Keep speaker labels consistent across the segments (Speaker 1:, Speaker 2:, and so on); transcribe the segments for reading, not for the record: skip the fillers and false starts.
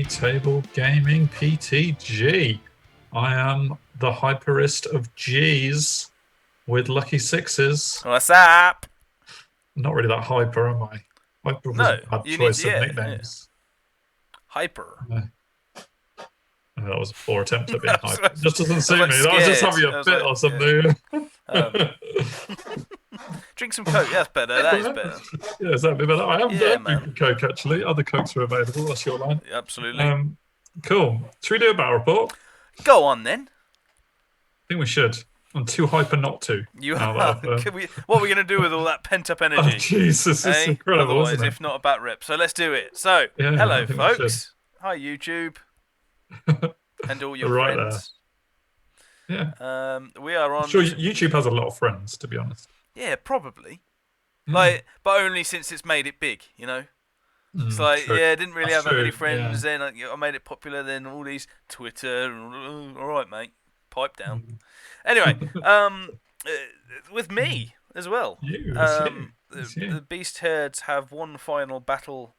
Speaker 1: Table Gaming PTG. I am the hyperist of G's with lucky sixes.
Speaker 2: What's up?
Speaker 1: Not really that hyper, am I? Hyper was a bad choice of nicknames.
Speaker 2: Yeah. Hyper.
Speaker 1: That was a poor attempt at being hyper. It just doesn't suit me.
Speaker 2: Scared.
Speaker 1: I was just having a fit or something.
Speaker 2: Drink some Coke. That's better. That is better.
Speaker 1: Yeah, is that better? I am drinking Coke, actually. Other Cokes are available. That's your line.
Speaker 2: Absolutely.
Speaker 1: Cool. Should we do a battle report?
Speaker 2: Go on, then.
Speaker 1: I think we should. I'm too hyper not to.
Speaker 2: What are we going to do with all that pent-up energy?
Speaker 1: Oh, Jesus, this is incredible,
Speaker 2: Otherwise,
Speaker 1: isn't it?
Speaker 2: if not a bat rip. So let's do it. So, hello, folks. Hi, YouTube. And all your friends.
Speaker 1: There. Yeah.
Speaker 2: We are on...
Speaker 1: I'm sure YouTube has a lot of friends, to be honest.
Speaker 2: Yeah, probably. But only since it's made it big, you know? It's like,
Speaker 1: true.
Speaker 2: Didn't really have that many friends.
Speaker 1: Yeah.
Speaker 2: Then I made it popular. Then all these Twitter. All right, mate. Pipe down. Anyway, with me as well. The Beast Herds have one final battle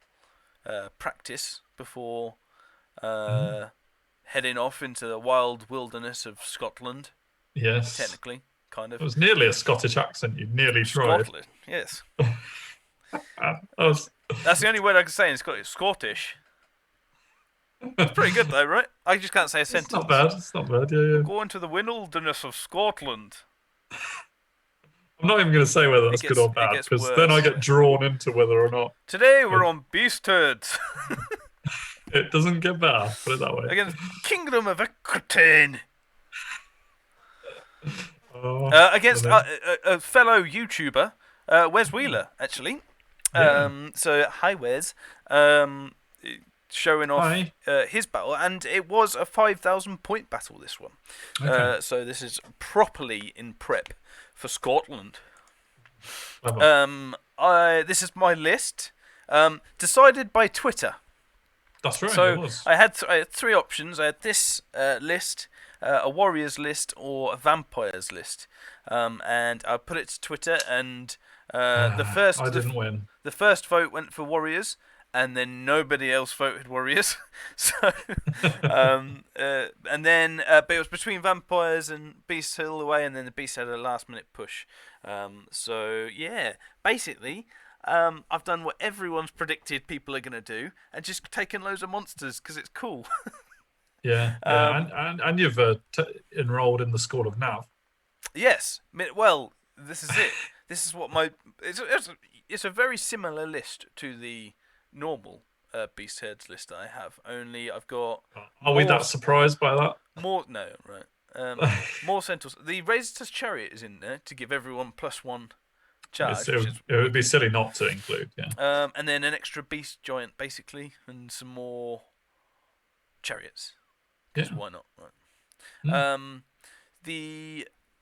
Speaker 2: practice before heading off into the wild wilderness of Scotland.
Speaker 1: Yes.
Speaker 2: Technically, kind of.
Speaker 1: It was nearly a Scottish accent. You nearly tried.
Speaker 2: Scotland, yes.
Speaker 1: That's
Speaker 2: the only word I can say in Scottish. Scottish. It's pretty good though, right? I just can't say a sentence.
Speaker 1: It's not bad. Yeah.
Speaker 2: Go into the wilderness of Scotland.
Speaker 1: I'm not even going to say whether that's good or bad, because then I get drawn into whether or not.
Speaker 2: Today we're on Beast Herds.
Speaker 1: It doesn't get better, put it that way.
Speaker 2: Against Kingdom of Equitaine. Against a fellow YouTuber, Wes Wheeler, actually. So, hi Wes. Showing off his battle, and it was a 5,000 point battle, this one. Okay. So this is properly in prep for Scotland. This is my list, decided by Twitter.
Speaker 1: That's right.
Speaker 2: So
Speaker 1: it was.
Speaker 2: I had three options. I had this list, a Warriors list, or a Vampires list, and I put it to Twitter, and I didn't win. The first vote went for Warriors. And then nobody else voted Warriors, so and then but it was between Vampires and Beast Hill away, and then the Beast had a last-minute push. So yeah, basically, I've done what everyone's predicted people are gonna do, and just taken loads of monsters because it's cool.
Speaker 1: And you've enrolled in the School of Nav.
Speaker 2: Yes, well, this is it. This is what it's a very similar list to the normal Beast Herds list that I have. Only I've got.
Speaker 1: Are we that surprised by that?
Speaker 2: More more Centaurs. The Razor's Chariot is in there to give everyone +1 charge.
Speaker 1: It would be silly not to include. Yeah.
Speaker 2: And then an extra Beast Giant basically, and some more chariots. Because why not? Right.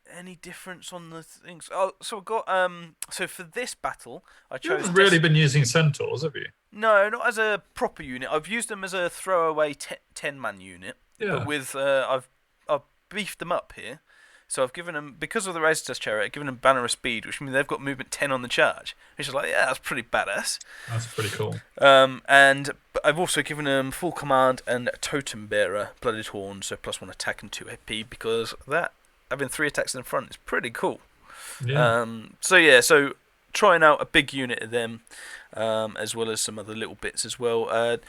Speaker 2: Any difference on the things? Oh, so I've got So for this battle, I chose.
Speaker 1: You haven't really been using centaurs, have you?
Speaker 2: No, not as a proper unit. I've used them as a throwaway 10-man unit. Yeah. But with I've beefed them up here, so I've given them, because of the Razor's Chariot, I've given them Banner of Speed, which means they've got movement 10 on the charge. Which is like, yeah, that's pretty badass.
Speaker 1: That's pretty cool.
Speaker 2: And I've also given them Full Command and Totem Bearer, Blooded Horn, so +1 attack and 2 AP, because that. Having 3 attacks in the front is pretty cool. Yeah. So trying out a big unit of them, as well as some other little bits as well.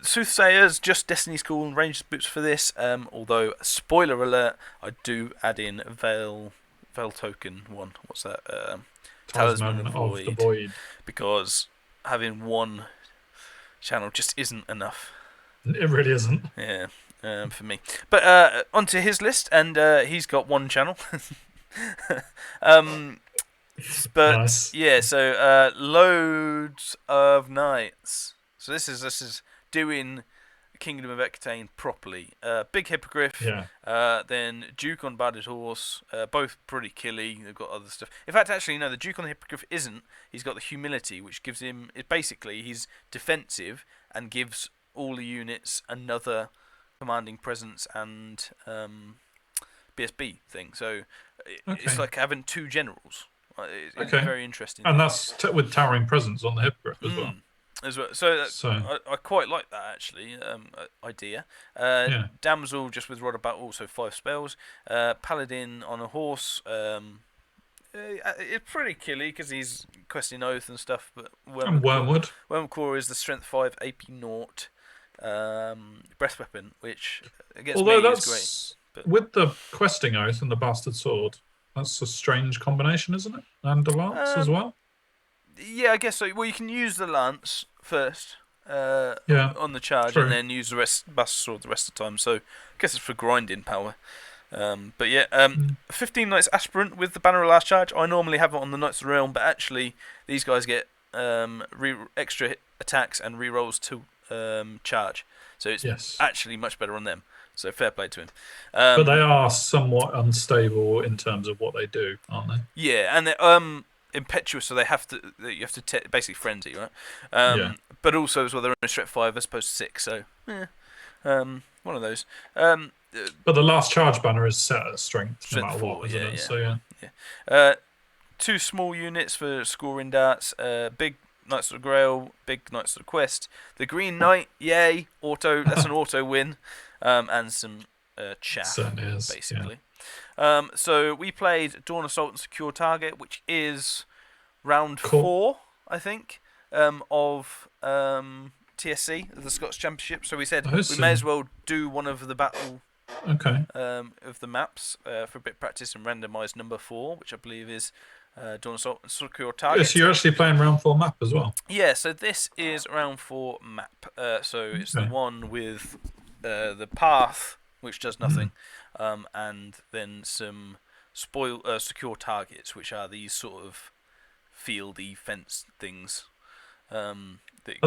Speaker 2: Soothsayers, just Destiny School and Rangers Boots for this. Although, spoiler alert, I do add in Veil Token one. What's that? Talisman of the Void. Because having one channel just isn't enough.
Speaker 1: It really isn't.
Speaker 2: Yeah. For me, but onto his list, and he's got one channel. But nice. Yeah, so loads of knights. So this is doing Kingdom of Equitaine properly. Big Hippogriff, then Duke on Battered Horse, both pretty killy. They've got other stuff. In fact, actually, no, the Duke on the Hippogriff isn't. He's got the Humility, which gives him. Basically, he's defensive and gives all the units another commanding presence and BSB thing. So it's like having 2 generals. It's very interesting.
Speaker 1: And that's with towering presence on the Hippogriff as well.
Speaker 2: as well. So,
Speaker 1: So
Speaker 2: I quite like that actually idea.
Speaker 1: yeah,
Speaker 2: Damsel just with Rod of Battle, so 5 spells. Paladin on a horse. It's pretty killy because he's questing oath and stuff. But
Speaker 1: and Wormwood.
Speaker 2: Wormwood Core is the Strength 5 AP naught breast weapon, which against
Speaker 1: Although
Speaker 2: me is great.
Speaker 1: that's
Speaker 2: But
Speaker 1: with the questing oath and the bastard sword. That's a strange combination, isn't it? And the lance as well.
Speaker 2: yeah, I guess so. Well, you can use the lance first
Speaker 1: Yeah,
Speaker 2: on the charge,
Speaker 1: true.
Speaker 2: and then use the bastard sword the rest of the time. So I guess it's for grinding power. But yeah, 15 Knights Aspirant with the Banner of Last Charge. I normally have it on the Knights of the Realm, but actually these guys get extra attacks and rerolls to charge. So it's actually much better on them. So fair play to him.
Speaker 1: But they are somewhat unstable in terms of what they do, aren't they?
Speaker 2: Yeah, and they're impetuous, so you have to basically frenzy, right?
Speaker 1: Yeah.
Speaker 2: But also as well, they're only strength 5 as opposed to 6, so one of those.
Speaker 1: But the last charge banner is set at strength no matter
Speaker 2: 4,
Speaker 1: what, isn't it?
Speaker 2: yeah.
Speaker 1: So
Speaker 2: yeah. 2 small units for scoring darts. Big Knights of the Grail, big Knights of the Quest. The Green Knight, yay, auto. That's an auto win, and some chaff, basically. Yeah. So we played Dawn Assault and Secure Target, which is round 4, I think, of TSC, the Scots Championship. So we said we may as well do one of the battle of the maps for a bit of practice and randomise number 4, which I believe is Dawn Assault and Secure Target.
Speaker 1: Yes, you're actually playing round 4 map as well.
Speaker 2: Yeah, so this is round 4 map. So it's the one with the path, which does nothing, and then some secure targets, which are these sort of fieldy fence things.
Speaker 1: Are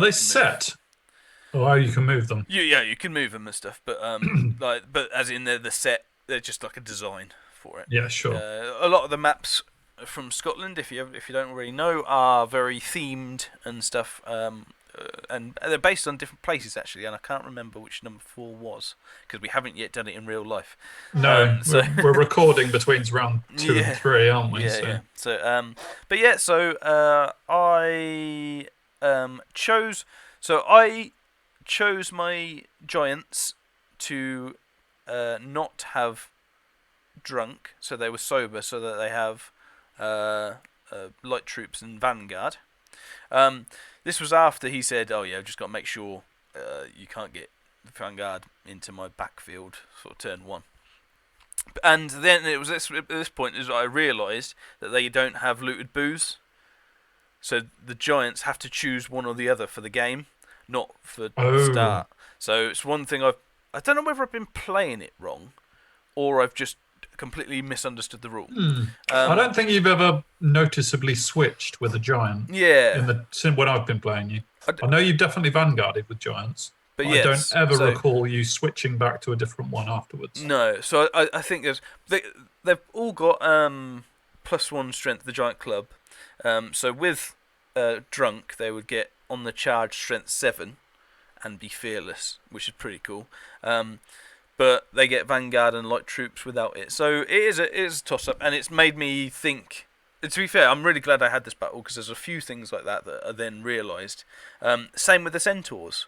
Speaker 1: they set? Or you can move them?
Speaker 2: Yeah, you can move them and stuff, but but as in they're the set, they're just like a design for it.
Speaker 1: Yeah, sure.
Speaker 2: A lot of the maps from Scotland, if you don't already know, are very themed and stuff, and they're based on different places actually. And I can't remember which number 4 was because we haven't yet done it in real life.
Speaker 1: No, we're recording between round 2 and 3, aren't we?
Speaker 2: Yeah. So, but yeah, so I chose my giants to not have drunk, so they were sober, so that they have light troops and vanguard. This was after he said, "Oh yeah, I've just got to make sure you can't get the vanguard into my backfield sort of turn 1." And then it was at this point is I realised that they don't have looted booze, so the giants have to choose one or the other for the game, not for the start. So it's one thing I don't know whether I've been playing it wrong, or I've just completely misunderstood the rule.
Speaker 1: I don't think you've ever noticeably switched with a giant.
Speaker 2: Yeah.
Speaker 1: When I've been playing you, I know you've definitely vanguarded with giants, but I don't ever recall you switching back to a different one afterwards.
Speaker 2: No, so I think they've all got +1 strength. The giant club. So with drunk, they would get on the charge strength 7 and be fearless, which is pretty cool. But they get vanguard and light troops without it. So it is a toss-up, and it's made me think. To be fair, I'm really glad I had this battle because there's a few things like that I then realised. Same with the centaurs.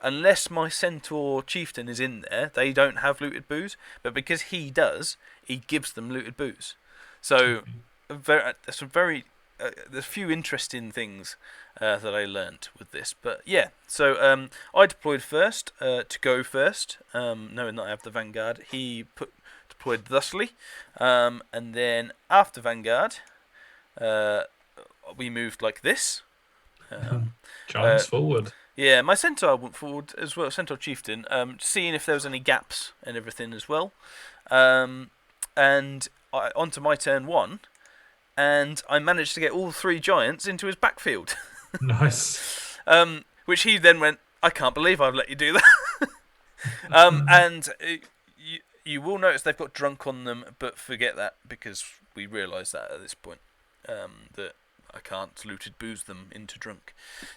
Speaker 2: Unless my centaur chieftain is in there, they don't have looted booze. But because he does, he gives them looted booze. So there's a few interesting things that I learnt with this. But yeah, so I deployed first to go first, knowing that I have the vanguard. He deployed thusly, and then after vanguard, we moved like this.
Speaker 1: Giants forward.
Speaker 2: Yeah, my centaur went forward as well, centaur chieftain, seeing if there was any gaps and everything as well. And onto my turn 1, and I managed to get all 3 giants into his backfield.
Speaker 1: Nice.
Speaker 2: Which he then went, I can't believe I've let you do that. And you will notice they've got drunk on them, but forget that because we realised that at this point that I can't looted booze them into drunk.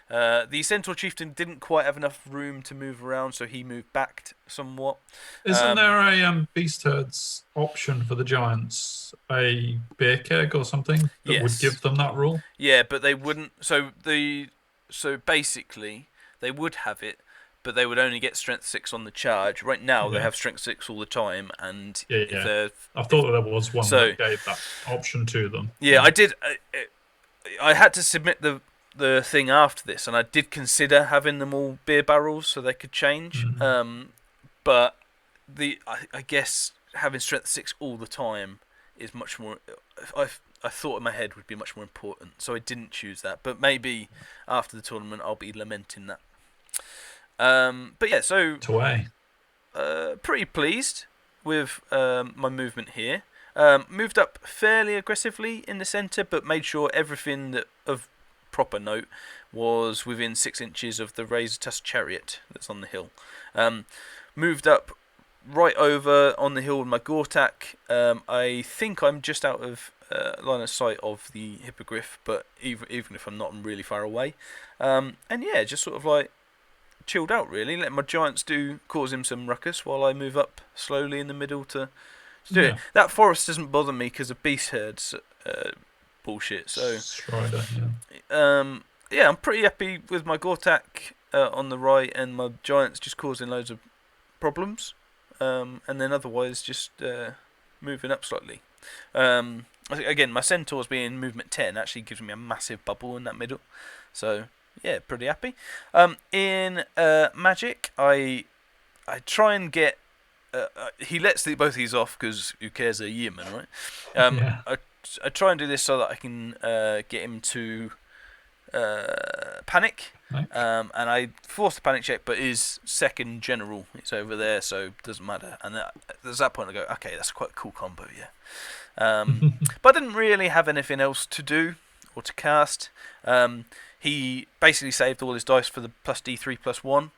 Speaker 2: The centaur chieftain didn't quite have enough room to move around, so he moved back somewhat.
Speaker 1: Isn't there a beast herds option for the giants, a beer keg or something that would give them that rule?
Speaker 2: Yeah, but they wouldn't. So the so basically they would have it, but they would only get strength 6 on the charge. Right now they have strength 6 all the time, and if they're,
Speaker 1: I thought there was one that gave that option to them.
Speaker 2: Yeah, I did. I had to submit the thing after this, and I did consider having them all beer barrels so they could change. But I guess having strength 6 all the time is much more. I thought in my head would be much more important, so I didn't choose that. But maybe after the tournament, I'll be lamenting that. But yeah, so pretty pleased with my movement here. Moved up fairly aggressively in the centre, but made sure everything that of proper note was within 6 inches of the razor tusk chariot that's on the hill. Moved up right over on the hill with my Gortak. I think I'm just out of line of sight of the hippogriff, but even if I'm not, I'm really far away. And yeah, just sort of like chilled out really, let my giants cause him some ruckus while I move up slowly in the middle to do it. That forest doesn't bother me because of beast herds bullshit. So
Speaker 1: Strider,
Speaker 2: yeah, I'm pretty happy with my Gortak on the right, and my giants just causing loads of problems, and then otherwise just moving up slightly. Again, my centaurs being movement 10 actually gives me a massive bubble in that middle, so yeah, pretty happy. In Magic, I try and get. He lets both these off because who cares, a yearman, right? I try and do this so that I can get him to panic, and I force the panic check, but his second general is over there, so it doesn't matter. And there's that point I go, okay, that's quite a cool combo, yeah. But I didn't really have anything else to do or to cast. He basically saved all his dice for the plus D3 plus 1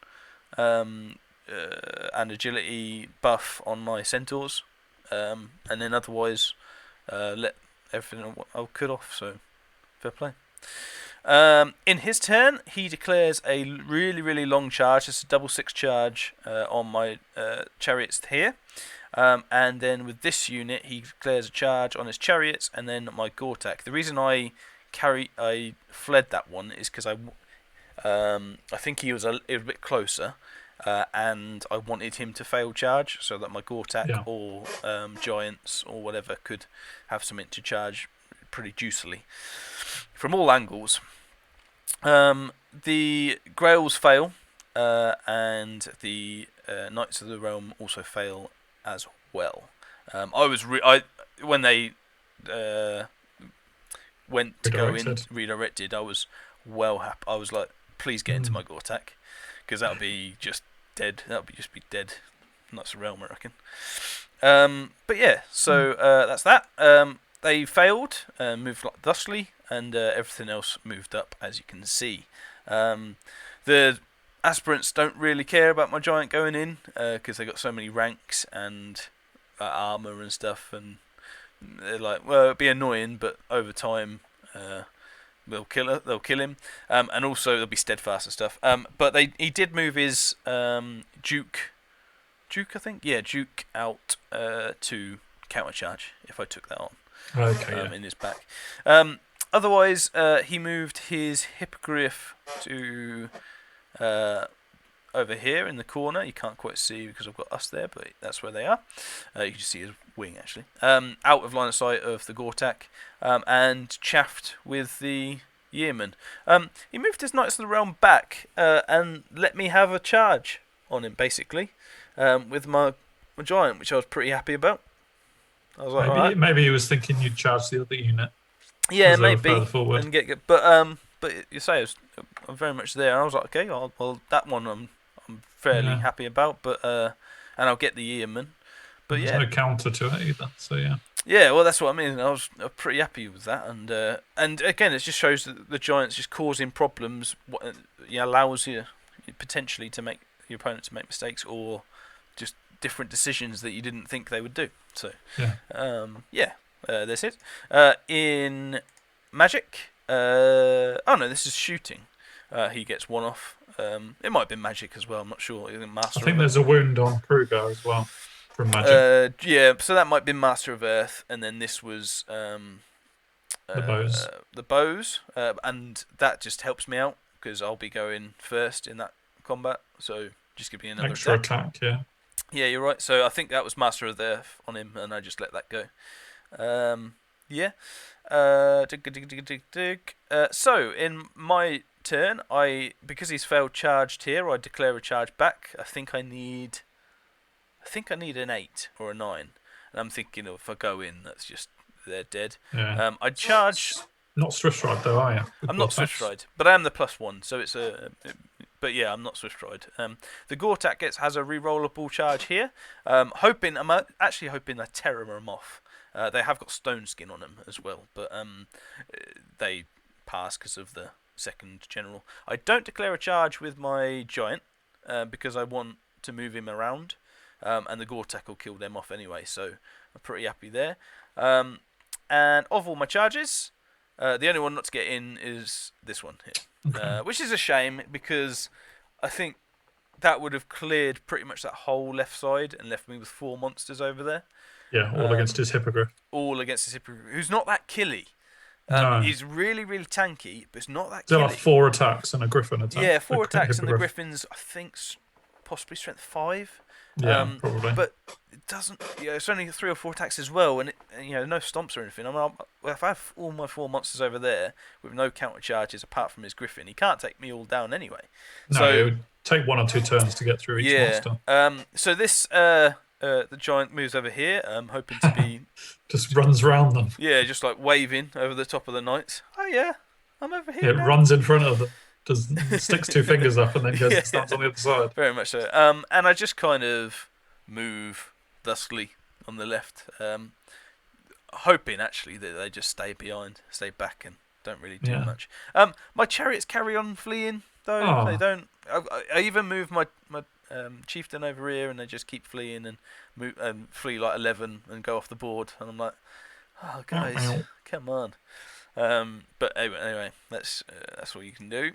Speaker 2: and agility buff on my centaurs, and then otherwise let everything I could off, so fair play. In his turn, he declares a really, really long charge. It's a double 6 charge on my chariots here. And then with this unit, he declares a charge on his chariots and then my Gortak. The reason I fled that one is because I think he was a bit closer, and I wanted him to fail charge so that my Gortak or giants or whatever could have something to charge pretty juicily from all angles. The Grails fail, and the Knights of the Realm also fail as well. When they went to go in redirected, I was well happy. I was like, please get into my Gortak, because that would be just dead. That would just be dead. Knights of the Realm, I reckon. But yeah, so that's that. They failed, moved like thusly, and everything else moved up, as you can see. The aspirants don't really care about my giant going in, because they got so many ranks and armour and stuff, and they're like, well, it'd be annoying, but over time they'll kill him, and also they'll be steadfast and stuff. But he did move his Duke, I think, Duke out to countercharge if I took that on. In his back. Otherwise, he moved his hippogriff to over here in the corner. You can't quite see because I've got us there, but that's where they are. You can just see his wing actually. Out of line of sight of the Gortak, and chaffed with the yearman. He moved his Knights of the Realm back and let me have a charge on him basically, with my giant, which I was pretty happy about. I was like,
Speaker 1: maybe he was thinking you'd charge the other unit.
Speaker 2: Yeah, maybe. And but you say I'm very much there. I was like, okay, well that one I'm fairly happy about, but and I'll get the yearman. But
Speaker 1: there's no counter to it either, so yeah.
Speaker 2: Yeah, well that's what I mean. I was pretty happy with that, and again it just shows that the giants just causing problems. Allows you potentially to make your opponent to make mistakes or just different decisions that you didn't think they would do. So that's it. In Magic, this is shooting. He gets one off. It might have been Magic as well. I'm not sure.
Speaker 1: I think there's a wound on Kruger as well from Magic.
Speaker 2: So that might be Master of Earth, and then this was
Speaker 1: the bows.
Speaker 2: The bows, and that just helps me out because I'll be going first in that combat. So just give me another
Speaker 1: extra attack. Yeah.
Speaker 2: Yeah, you're right. So I think that was Master of the Earth on him, and I just let that go. Yeah. So in my turn, because he's failed charged here, I declare a charge back. I think I need an 8 or a 9, and I'm thinking if I go in, that's just they're dead.
Speaker 1: Yeah.
Speaker 2: I charge.
Speaker 1: Not Swift Stride though, are you?
Speaker 2: I'm not Swift Stride, but I am the +1, so it's a. But yeah, I'm not Swift Stride. The Gortat has a rerollable charge here. I'm actually hoping I terror them off. They have got stone skin on them as well, but they pass because of the second general. I don't declare a charge with my giant because I want to move him around, and the Gortat will kill them off anyway. So I'm pretty happy there. And of all my charges, the only one not to get in is this one here,
Speaker 1: Okay.
Speaker 2: which is a shame because I think that would have cleared pretty much that whole left side and left me with 4 monsters over there.
Speaker 1: Yeah, all against his Hippogriff.
Speaker 2: All against his Hippogriff, who's not that killy.
Speaker 1: No.
Speaker 2: He's really, really tanky, but it's not that
Speaker 1: Still
Speaker 2: killy.
Speaker 1: have 4 attacks and a Griffin attack.
Speaker 2: Yeah, 4 attacks, and the Griffin's, I think, possibly strength 5.
Speaker 1: Yeah, probably.
Speaker 2: But it doesn't. It's only 3 or 4 attacks as well, and no stomps or anything. If I have all my 4 monsters over there with no counter charges apart from his Griffin, he can't take me all down anyway.
Speaker 1: No,
Speaker 2: so,
Speaker 1: it would take 1 or 2 turns to get through each monster.
Speaker 2: So this the giant moves over here. I'm hoping to be
Speaker 1: just runs round them.
Speaker 2: Yeah, just like waving over the top of the knights. Oh yeah, I'm over here.
Speaker 1: It runs in front of them. Just sticks 2 fingers up and then goes and stands on the other side.
Speaker 2: Very much so. And I just kind of move thusly on the left, hoping actually that they just stay back and don't really do much. My chariots carry on fleeing though. Oh. They don't. I even move my chieftain over here, and they just keep fleeing and move and flee like 11 and go off the board. And I'm like, oh guys, come on. But anyway, that's all you can do.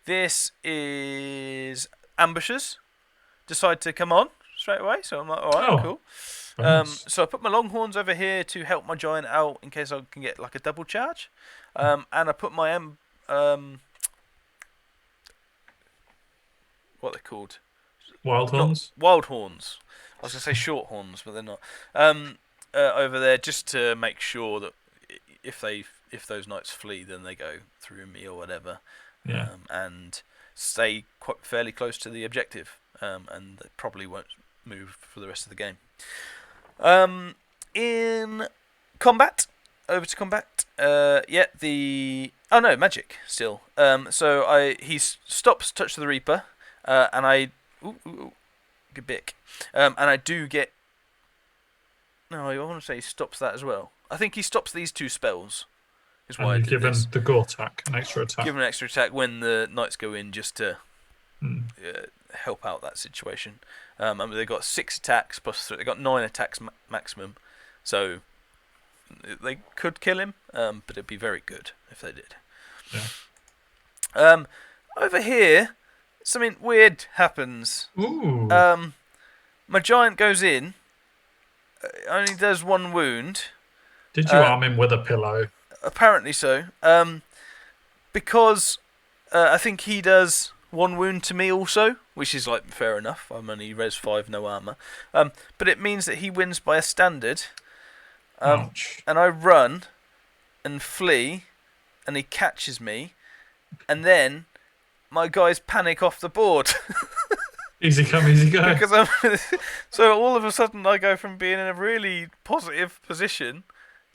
Speaker 2: This is ambushes. Decide to come on straight away, so I'm like, all right, cool. So I put my longhorns over here to help my giant out in case I can get like a double charge. And I put my what are they called?
Speaker 1: Wild horns.
Speaker 2: Wild horns. I was gonna say short horns, but they're not. Over there just to make sure that if those knights flee, then they go through me or whatever.
Speaker 1: Yeah.
Speaker 2: And stay fairly close to the objective. And they probably won't move for the rest of the game. In combat, over to combat. Magic still. So he stops Touch of the Reaper, and I good bick. And I do get. No, I want to say he stops that as well. I think he stops these 2 spells. Is why I did
Speaker 1: given
Speaker 2: this.
Speaker 1: the Gortak an extra attack.
Speaker 2: Given an extra attack when the knights go in, just to help out that situation. They've got 6 attacks plus 3. They got 9 attacks maximum, so they could kill him. But it'd be very good if they did.
Speaker 1: Yeah.
Speaker 2: Over here, something weird happens.
Speaker 1: Ooh.
Speaker 2: My giant goes in. Only does 1 wound.
Speaker 1: Did you arm him with a pillow?
Speaker 2: Apparently so. Because I think he does 1 wound to me also, which is like fair enough. I'm only res 5, no armor. But it means that he wins by a standard.
Speaker 1: Ouch.
Speaker 2: And I run and flee, and he catches me, and then my guys panic off the board.
Speaker 1: Easy come, easy go.
Speaker 2: Because so all of a sudden I go from being in a really positive position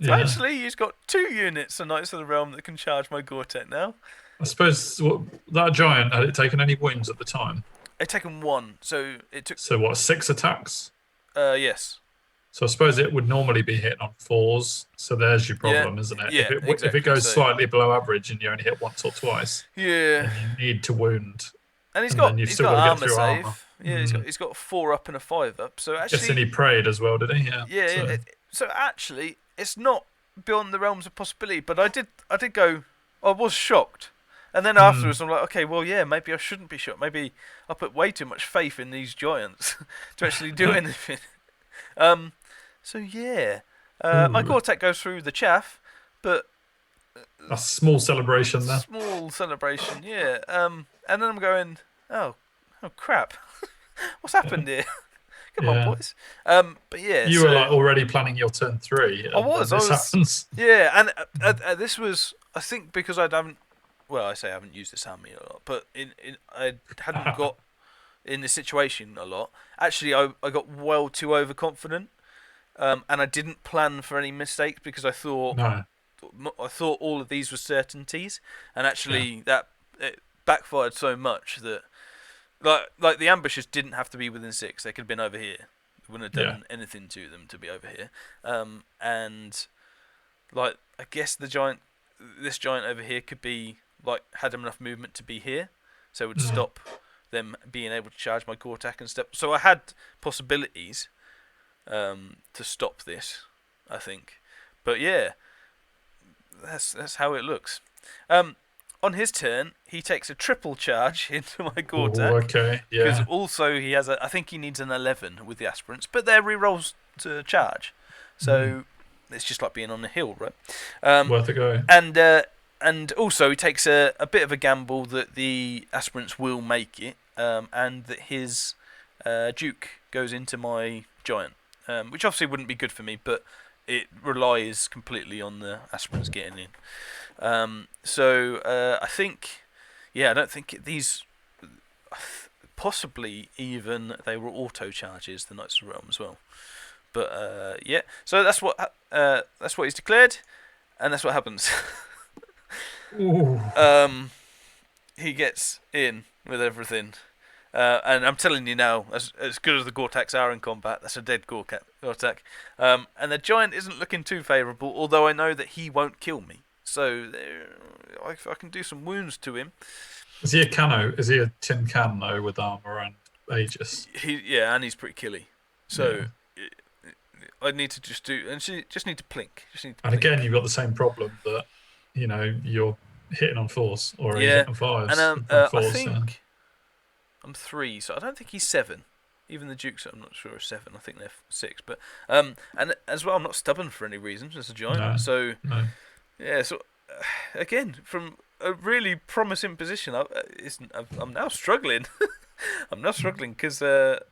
Speaker 2: to actually he's got 2 units of Knights of the Realm that can charge my Gortet now.
Speaker 1: I suppose that giant, had it taken any wounds at the time?
Speaker 2: I'd taken 1, so it took.
Speaker 1: So what, 6 attacks?
Speaker 2: Yes.
Speaker 1: So I suppose it would normally be hitting on 4s. So there's your problem, isn't it?
Speaker 2: Yeah,
Speaker 1: if it goes slightly below average and you only hit once or twice,
Speaker 2: yeah,
Speaker 1: then you need to wound.
Speaker 2: And he's got armor save.
Speaker 1: Armor.
Speaker 2: Yeah, he's got a 4 up and a 5 up. So actually,
Speaker 1: guessing he prayed as well, did he? Yeah.
Speaker 2: Yeah. So actually, it's not beyond the realms of possibility. But I did go. I was shocked, and then afterwards I'm like, okay, well, yeah, maybe I shouldn't be shocked. Maybe I put way too much faith in these giants to actually do anything. So yeah, my Gortek goes through the chaff, but
Speaker 1: A small celebration there.
Speaker 2: Small celebration, yeah. And then I'm going, oh crap, what's happened here? Come on, boys. But yeah,
Speaker 1: you were like already planning your turn 3.
Speaker 2: I was.
Speaker 1: Happens.
Speaker 2: Yeah, and this was, I think, because I haven't. Well, I say I haven't used this army a lot, but I hadn't got in this situation a lot. Actually, I got well too overconfident, and I didn't plan for any mistakes because I thought all of these were certainties, and actually that it backfired so much that like the ambushes didn't have to be within 6; they could have been over here. It wouldn't have done anything to them to be over here, and like I guess this giant over here could be like had enough movement to be here, so it would stop them being able to charge my core attack and stuff. So I had possibilities to stop this, I think. But yeah, that's how it looks. On his turn, he takes a triple charge into my core attack.
Speaker 1: Okay, yeah.
Speaker 2: Because also he has I think he needs an 11 with the aspirants, but they're rerolls to charge. So it's just like being on the hill, right?
Speaker 1: Worth a go.
Speaker 2: And also he takes a bit of a gamble that the aspirants will make it, and that his Duke goes into my giant, which obviously wouldn't be good for me, but it relies completely on the aspirants getting in. So I think, I don't think these, possibly even they were auto charges, the Knights of the Realm as well. But so that's what he's declared, and that's what happens. He gets in with everything, and I'm telling you now, as good as the Gore-Tax are in combat, that's a dead Gore-Tax. And the giant isn't looking too favourable, although I know that he won't kill me. So I can do some wounds to him.
Speaker 1: Is he a cano? Is he a tin can though with armour and Aegis?
Speaker 2: And he's pretty killy. So I need to just need to plink.
Speaker 1: And again, you've got the same problem that you're hitting on 4s or hitting on 5s.
Speaker 2: And I think I'm 3, so I don't think he's 7. Even the Dukes, I'm not sure, are 7. I think they're 6. But and as well, I'm not stubborn for any reason. As a giant, So again, from a really promising position, I'm now struggling. I'm now struggling because there's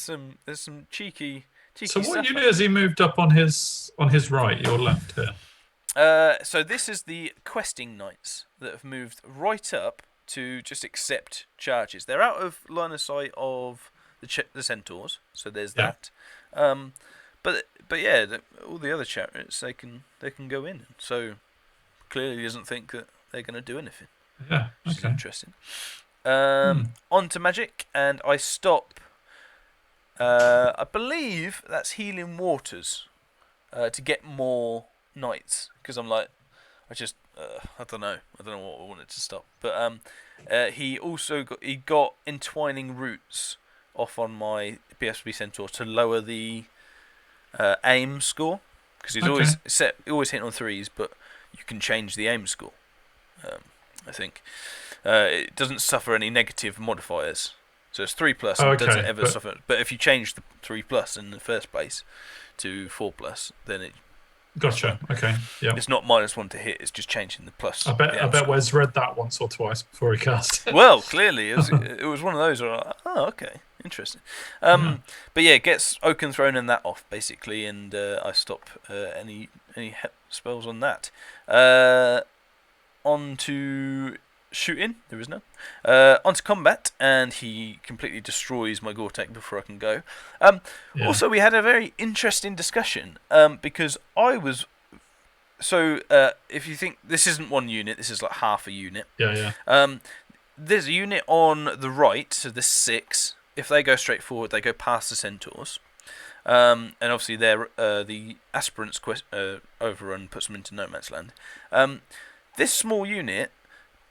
Speaker 2: some cheeky.
Speaker 1: So what unit has he moved up on his right, your left here?
Speaker 2: So this is the questing knights that have moved right up to just accept charges. They're out of line of sight of the centaurs, so there's that. But all the other chariots they can go in. So clearly he doesn't think that they're going to do anything.
Speaker 1: Yeah,
Speaker 2: which is interesting. On to magic, and I stop. I believe that's healing waters to get more knights, because I'm like, I don't know what I wanted to stop, but he also got entwining roots off on my BSB centaur to lower the aim score, because he's always hitting on 3s, but you can change the aim score. I think it doesn't suffer any negative modifiers. So it's 3+, and doesn't ever suffer. But if you change the 3+ in the first place to 4+, then it.
Speaker 1: Gotcha. Okay. Yeah.
Speaker 2: It's not -1 to hit. It's just changing the plus.
Speaker 1: I bet Wes read that once or twice before he cast.
Speaker 2: Well, clearly it was one of those. Where I was like, oh, okay, interesting. But yeah, it gets Oaken thrown and that off basically, and I stop any spells on that. On to shooting, there is none. Onto combat, and he completely destroys my Gore-Tex before I can go. Also, we had a very interesting discussion because I was. So, if you think this isn't one unit, this is like half a unit. There's a unit on the right, so there's 6. If they go straight forward, they go past the centaurs. And obviously, they're the aspirants overrun puts them into no man's land. This small unit,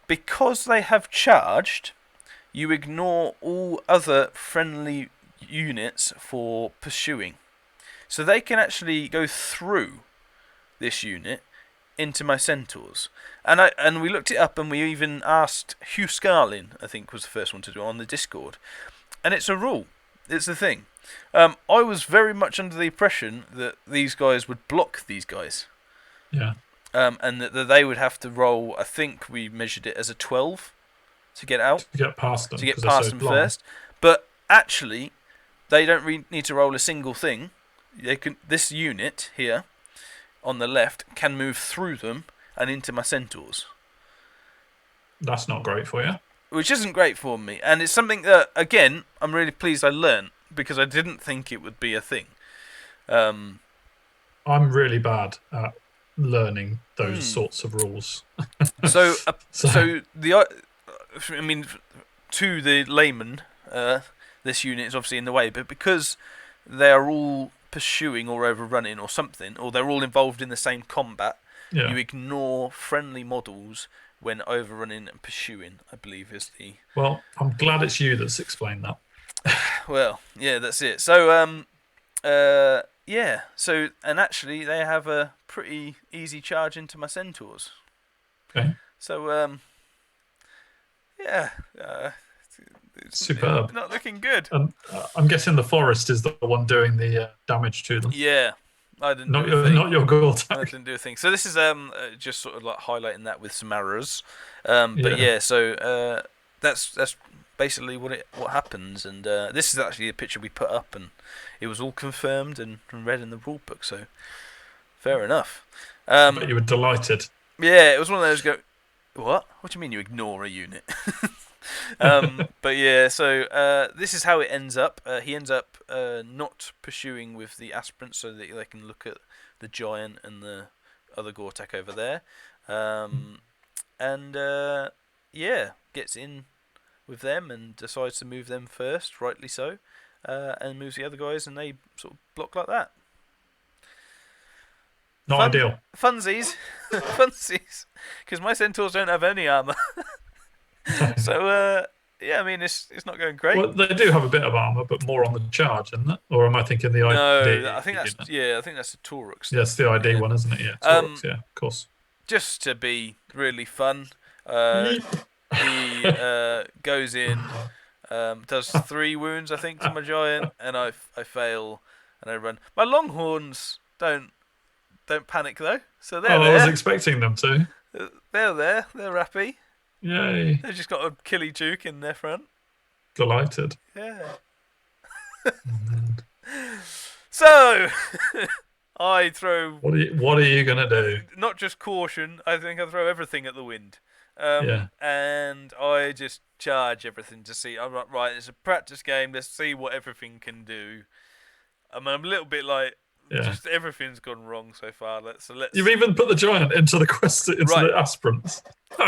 Speaker 2: because they have charged, you ignore all other friendly units for pursuing. So they can actually go through this unit into my centaurs. And we looked it up, and we even asked Hugh Scarlin, I think was the first one to do it, on the Discord. And it's a rule. It's the thing. I was very much under the impression that these guys would block these guys.
Speaker 1: Yeah.
Speaker 2: and that they would have to roll. I think we measured it as a 12 to get out.
Speaker 1: To get past them.
Speaker 2: To get past them first. But actually, they don't need to roll a single thing. They can. This unit here, on the left, can move through them and into my centaurs.
Speaker 1: That's not great for you.
Speaker 2: Which isn't great for me, and it's something that, again, I'm really pleased I learned, because I didn't think it would be a thing.
Speaker 1: I'm really bad at learning those sorts of rules.
Speaker 2: So I mean, to the layman, this unit is obviously in the way, but because they are all pursuing or overrunning or something, or they're all involved in the same combat, you ignore friendly models when overrunning and pursuing, I believe is the...
Speaker 1: Well, I'm glad it's you that's explained that.
Speaker 2: Well, yeah, that's it. So, yeah. So, and actually, they have a pretty easy charge into my centaurs.
Speaker 1: Okay.
Speaker 2: So, yeah.
Speaker 1: Superb.
Speaker 2: Not looking good.
Speaker 1: I'm guessing the forest is the one doing the damage to them.
Speaker 2: Yeah. I didn't
Speaker 1: not your Gore-Tex.
Speaker 2: I didn't do a thing. So this is just sort of like highlighting that with some arrows. But yeah, so that's basically what happens. And this is actually a picture we put up, and it was all confirmed and read in the rule book. So fair enough.
Speaker 1: But you were delighted.
Speaker 2: Yeah, it was one of those what? What do you mean you ignore a unit? But yeah, so this is how it ends up. He ends up not pursuing with the aspirant, so that they can look at the giant and the other Gore-Tex over there. And yeah, gets in with them and decides to move them first, rightly so, and moves the other guys, and they sort of block like that.
Speaker 1: Not ideal.
Speaker 2: Funsies, because my centaurs don't have any armour. So yeah, I mean it's not going great.
Speaker 1: Well, they do have a bit of armour, but more on the charge, isn't it? Or am I thinking the ID?
Speaker 2: No, I think that's I think that's the Taurus.
Speaker 1: Yeah, it's the ID one, isn't it? Yeah, Taurus. Yeah, of course.
Speaker 2: Just to be really fun, he goes in, does 3 wounds I think to my giant, and I fail, and I run. My longhorns don't panic though, so they're there.
Speaker 1: I was expecting them to.
Speaker 2: They're there. They're happy.
Speaker 1: Yay!
Speaker 2: They've just got a killy juke in their front.
Speaker 1: Delighted.
Speaker 2: Yeah. So I throw.
Speaker 1: What are you gonna do?
Speaker 2: Not just caution. I think I throw everything at the wind. And I just charge everything to see. I'm like, right, it's a practice game. Let's see what everything can do. I'm a little bit like, just everything's gone wrong so far. Let's.
Speaker 1: You've even put the giant into the the aspirants.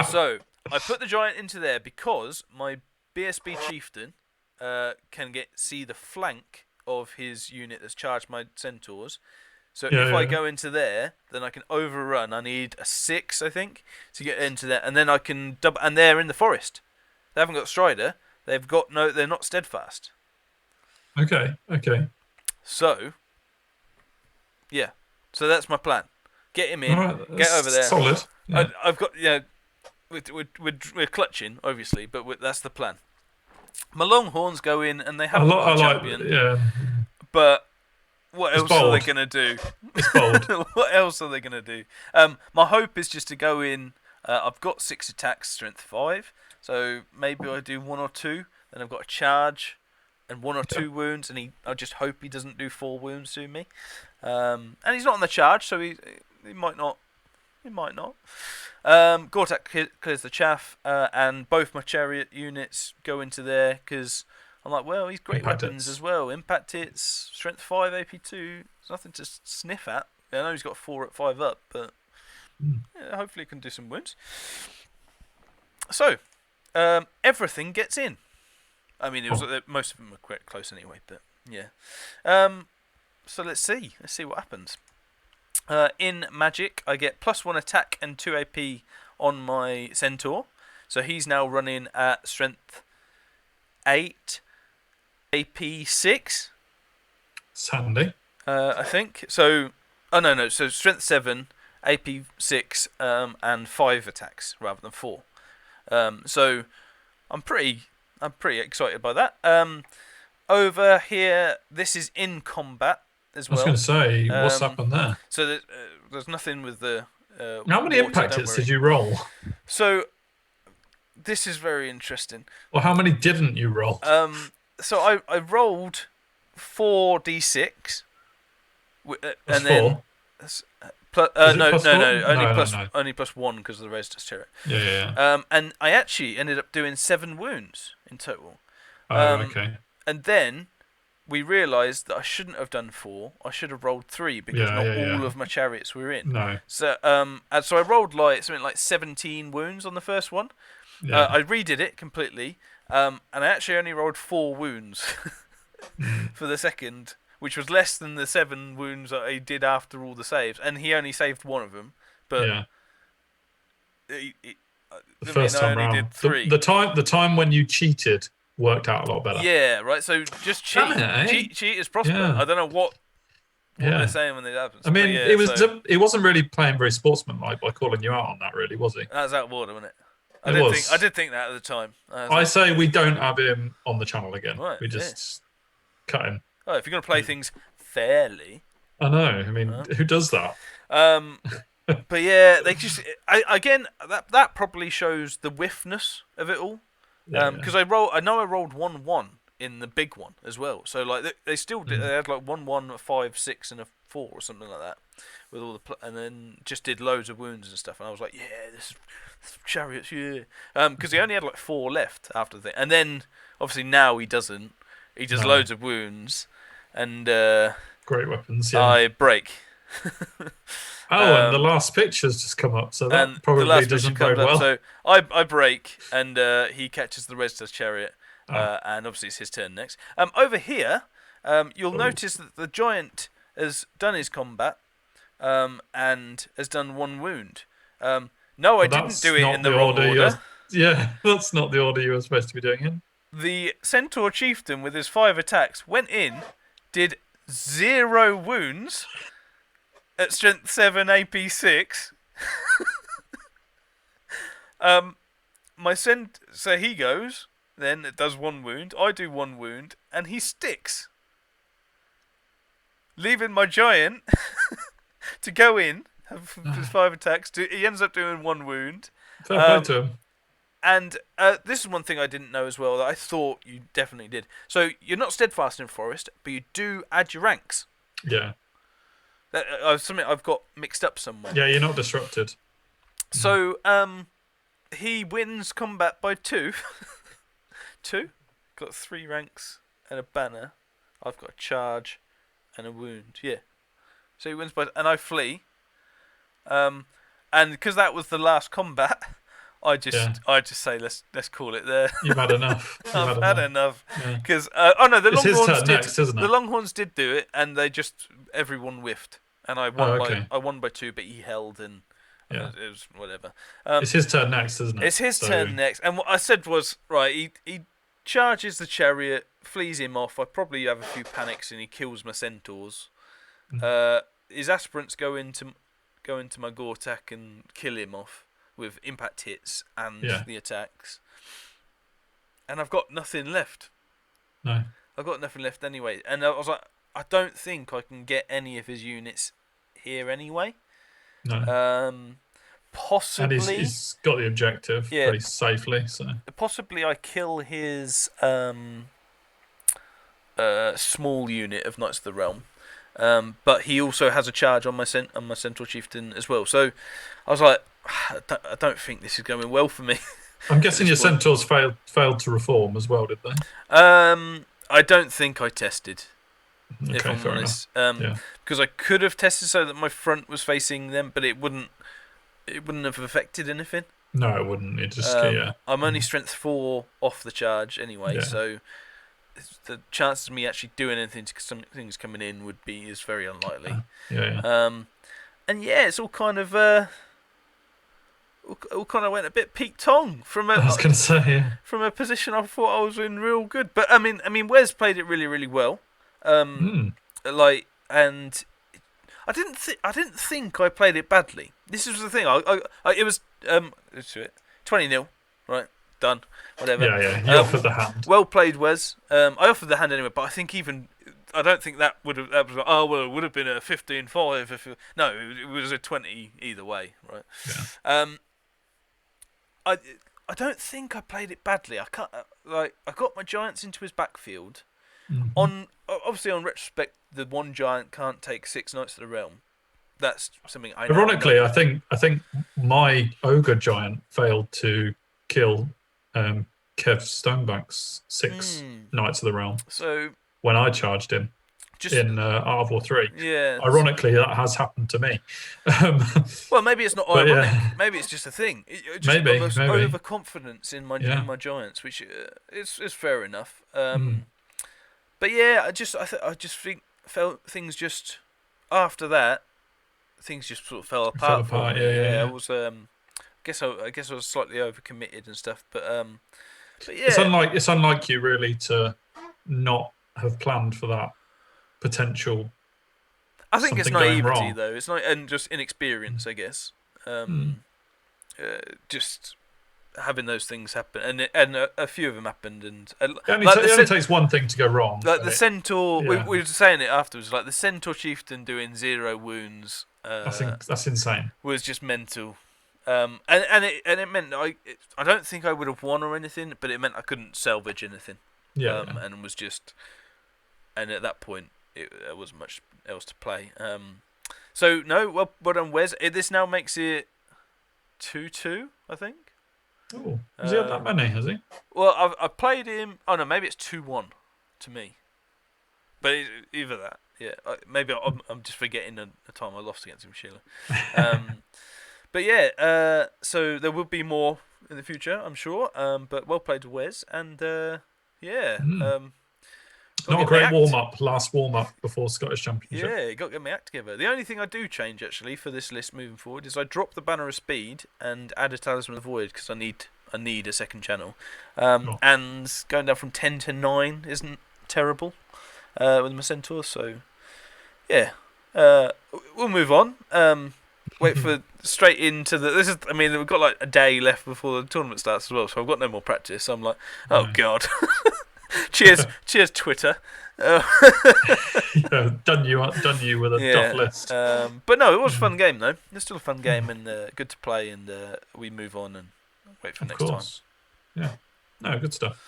Speaker 2: So I put the giant into there because my BSB chieftain can see the flank of his unit that's charged my centaurs. So if I go into there, then I can overrun. I need a 6, I think, to get into there, and then I can double. And they're in the forest. They haven't got Strider. They've got they're not steadfast.
Speaker 1: Okay.
Speaker 2: So, yeah. So that's my plan. Get him in. Right, get over there.
Speaker 1: Solid. Yeah.
Speaker 2: I've got We're clutching, obviously, but that's the plan. My longhorns go in, and they haven't got a champion. But what else are they going to do?
Speaker 1: It's bold.
Speaker 2: What else are they going to do? My hope is just to go in. I've got 6 attacks, strength 5, so maybe I do 1 or 2. Then I've got a charge and 1 or 2 wounds, and I just hope he doesn't do 4 wounds to me. And he's not on the charge, so he might not. He might not. Gore-Tex clears the chaff, and both my chariot units go into there because I'm like, well, he's great
Speaker 1: Impact
Speaker 2: weapons
Speaker 1: hits.
Speaker 2: as well. Impact hits, strength 5, AP 2. There's nothing to sniff at. I know he's got 4 at 5 up, but hopefully he can do some wounds. So, everything gets in. I mean, most of them were quite close anyway, but yeah. So let's see what happens. In Magic, I get +1 attack and 2 AP on my Centaur. So he's now running at strength 8, AP 6.
Speaker 1: It's handy.
Speaker 2: I think. So, no. So strength 7, AP 6, and 5 attacks rather than 4. So I'm pretty excited by that. Over here, this is in combat as well.
Speaker 1: I was going to say, what's happened there?
Speaker 2: So there's nothing with the
Speaker 1: How many
Speaker 2: water,
Speaker 1: impact
Speaker 2: don't
Speaker 1: hits
Speaker 2: worry.
Speaker 1: did you roll?
Speaker 2: So this is very interesting.
Speaker 1: Or how many didn't you roll?
Speaker 2: So I rolled 4d6,
Speaker 1: Plus
Speaker 2: and then
Speaker 1: 4. Is it
Speaker 2: no,
Speaker 1: plus
Speaker 2: no,
Speaker 1: 4?
Speaker 2: no, only
Speaker 1: No,
Speaker 2: plus
Speaker 1: no.
Speaker 2: only plus 1 because of the residence chariot.
Speaker 1: Yeah.
Speaker 2: And I actually ended up doing 7 wounds in total.
Speaker 1: Okay.
Speaker 2: And then we realised that I shouldn't have done 4. I should have rolled 3 because not all of my chariots were in.
Speaker 1: No.
Speaker 2: So and so I rolled something like 17 wounds on the first one.
Speaker 1: Yeah.
Speaker 2: I redid it completely, and I actually only rolled 4 wounds for the second, which was less than the 7 wounds that I did after all the saves, and he only saved 1 of them. But
Speaker 1: yeah.
Speaker 2: the
Speaker 1: First time round,
Speaker 2: did 3.
Speaker 1: the time when you cheated worked out a lot better.
Speaker 2: Yeah, right. So just cheat.
Speaker 1: Damn it, eh?
Speaker 2: Cheat is prosper.
Speaker 1: Yeah.
Speaker 2: I don't know what they're saying when it happens.
Speaker 1: I mean,
Speaker 2: yeah,
Speaker 1: it wasn't really playing very sportsmanlike by calling you out on that, really, was he?
Speaker 2: That was out of order, wasn't it? I did think that at the time.
Speaker 1: I say we don't have him on the channel again.
Speaker 2: Right,
Speaker 1: we just cut him.
Speaker 2: Oh, if you're going to play things fairly.
Speaker 1: I know. I mean, who does that?
Speaker 2: But yeah, they just again that probably shows the whiffness of it all. Because I know I rolled 1-1 in the big one as well. So like they still did. They had like 1-1, a 5, 6, and a 4 or something like that with all and then just did loads of wounds and stuff. And I was like, yeah, this chariots, yeah. Because he only had like 4 left after the thing, and then obviously now he doesn't. He does loads of wounds, and
Speaker 1: great weapons. Yeah.
Speaker 2: I break.
Speaker 1: And the last picture's just come up, so that probably doesn't bode well.
Speaker 2: So I break, and he catches the Rezitor's chariot, and obviously it's his turn next. Over here, you'll notice that the giant has done his combat, and has done 1 wound. No, I didn't do it in the wrong order.
Speaker 1: Yeah, that's not the order you were supposed to be doing in.
Speaker 2: The Centaur Chieftain with his 5 attacks went in, did 0 wounds at strength 7 AP 6. So he goes, then it does 1 wound, I do 1 wound, and he sticks, leaving my giant to go in, have his 5 attacks. He ends up doing 1 wound.
Speaker 1: Fair play to him.
Speaker 2: And this is one thing I didn't know as well that I thought you definitely did. So you're not steadfast in forest, but you do add your ranks.
Speaker 1: Yeah.
Speaker 2: Something I've got mixed up somewhere.
Speaker 1: Yeah, you're not disrupted.
Speaker 2: So he wins combat by 2. 2. Got 3 ranks and a banner. I've got a charge and a wound. Yeah. So he wins by, and I flee. And because that was the last combat, I just say let's call it there.
Speaker 1: You've had enough.
Speaker 2: I've had enough. Because
Speaker 1: the Longhorns did. Next, isn't it?
Speaker 2: The Longhorns did do it, and everyone whiffed, and I won by 2, but he held, and it was whatever.
Speaker 1: It's his turn next, isn't it?
Speaker 2: It's his turn next, and what I said was right. He charges the chariot, flees him off. I probably have a few panics, and he kills my centaurs. His aspirants go into my Gortak and kill him off with impact hits and the attacks. And I've got nothing left.
Speaker 1: No.
Speaker 2: I've got nothing left anyway. And I was like, I don't think I can get any of his units here anyway.
Speaker 1: No.
Speaker 2: Possibly.
Speaker 1: And he's got the objective pretty safely. So
Speaker 2: possibly I kill his small unit of Knights of the Realm. But he also has a charge on my Central Chieftain as well. So I was like, I don't think this is going well for me.
Speaker 1: I'm guessing your centaurs failed to reform as well, did they?
Speaker 2: I don't think I tested.
Speaker 1: Okay,
Speaker 2: if I'm
Speaker 1: fair
Speaker 2: honest,
Speaker 1: enough.
Speaker 2: because I could have tested so that my front was facing them, but it wouldn't have affected anything.
Speaker 1: No, it wouldn't. It just
Speaker 2: I'm only strength 4 off the charge anyway, so the chances of me actually doing anything to some things coming in is very unlikely. And it's all kind of went a bit Pete Tong from a.
Speaker 1: I was going to say
Speaker 2: from a position I thought I was in real good, but I mean Wes played it really really well. And I didn't think I played it badly. This was the thing. It was 20-0, right? Done. Whatever.
Speaker 1: Yeah. You offered the hand.
Speaker 2: Well played, Wes. I offered the hand anyway, but I think I don't think that would have. That was like, oh well, it would have been a 15-5 if. No, it was a 20 either way, right?
Speaker 1: Yeah.
Speaker 2: I don't think I played it badly. I can't I got my giants into his backfield.
Speaker 1: Mm-hmm.
Speaker 2: Obviously on retrospect, the one giant can't take 6 Knights of the Realm. That's something I know.
Speaker 1: Ironically, I think my ogre giant failed to kill Kev Stonebank's 6 Knights of the Realm.
Speaker 2: So
Speaker 1: when I charged him in Art of War 3.
Speaker 2: Yeah.
Speaker 1: Ironically, that has happened to me.
Speaker 2: Well, maybe it's not ironic.
Speaker 1: Yeah.
Speaker 2: Maybe it's just a thing.
Speaker 1: Maybe
Speaker 2: Overconfidence in my giants, which is fair enough. But yeah, I just felt things just after that. Things just sort of fell apart.
Speaker 1: Yeah.
Speaker 2: I was I guess I was slightly overcommitted and stuff, but yeah.
Speaker 1: It's unlike you really to not have planned for that potential.
Speaker 2: I think it's naivety though. It's and just inexperience, I guess. Just having those things happen, and a few of them happened, and
Speaker 1: it only takes one thing to go wrong.
Speaker 2: Like the centaur, we were saying it afterwards. Like the centaur chieftain doing 0 wounds.
Speaker 1: That's insane.
Speaker 2: Was just mental. And it meant I don't think I would have won or anything, but it meant I couldn't salvage anything. And was just, and at that point there wasn't much else to play. So no, well done, Wes. This now makes it 2-2, I think.
Speaker 1: Oh, has he had that many? Has he?
Speaker 2: Well, I've played him. Oh no, maybe it's 2-1 to me. But either that, yeah. Maybe I'm just forgetting the time I lost against him, Sheila. But yeah, so there will be more in the future, I'm sure. But well played, Wes, and yeah.
Speaker 1: Not a great last warm up before Scottish Championship.
Speaker 2: Yeah, got to get my act together. The only thing I do change actually for this list moving forward is I drop the Banner of Speed and add a Talisman of the Void because I need a second channel. And going down from 10 to 9 isn't terrible with my Centaur. So yeah, we'll move on. Wait for straight into the. I mean, we've got like a day left before the tournament starts as well, so I've got no more practice. So I'm like, oh god. Cheers, Twitter.
Speaker 1: Done you with a tough list.
Speaker 2: But no, it was a fun game though. It's still a fun game and good to play. And we move on and wait for next time.
Speaker 1: Yeah, no, good stuff.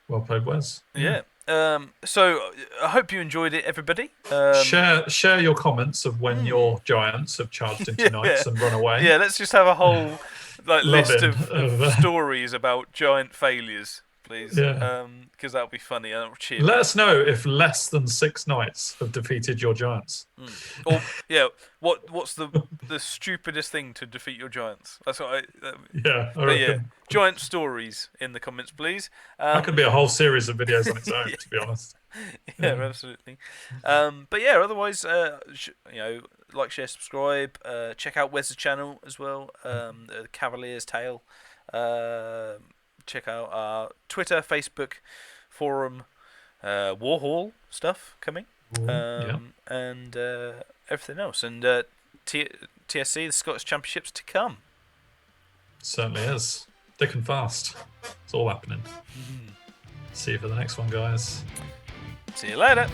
Speaker 1: Well played, Wes.
Speaker 2: Yeah. So I hope you enjoyed it, everybody.
Speaker 1: Share your comments of when your giants have charged into knights and run away.
Speaker 2: Yeah, let's just have a whole list of stories about giant failures. Please, because that'll be funny. And cheer.
Speaker 1: Let us know if less than 6 knights have defeated your giants.
Speaker 2: Or what's the stupidest thing to defeat your giants? That's what
Speaker 1: I reckon.
Speaker 2: Giant stories in the comments, please.
Speaker 1: That could be a whole series of videos on its own, to be honest.
Speaker 2: Yeah, absolutely. But yeah, otherwise, like, share, subscribe. Check out Wes's channel as well. The Cavalier's Tale. Check out our Twitter, Facebook, forum, Warhol stuff coming, and everything else. And TSC, the Scottish Championships to come.
Speaker 1: Certainly is. Thick and fast. It's all happening. See you for the next one, guys.
Speaker 2: See you later.